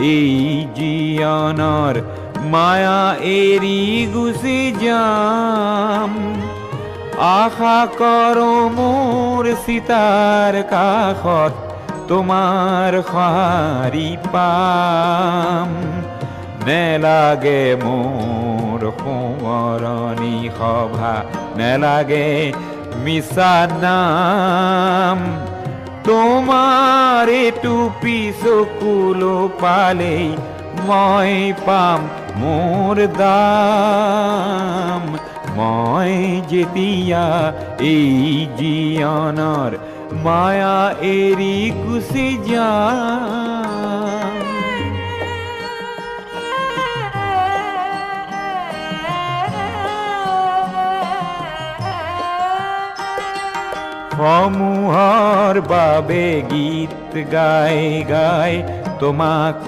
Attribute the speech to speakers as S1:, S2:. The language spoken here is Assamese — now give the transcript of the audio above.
S1: এই জীয়নৰ মায়া এৰি গুচি যাম। আশা কৰো মোৰ চিতাৰ কাষত তোমাৰ সঁহাৰি পাম। নেলাগে মোৰ সোঁৱৰণি সভা, নেলাগে মিছা নাম। তোমাৰ এইটো চকুলো পালেই মই পাম মোৰ দাম। মই যেতিয়া এই জীয়নৰ মায়া এৰি গুচি যাম। সমূহৰ বাবে গীত গাই গাই তোমাক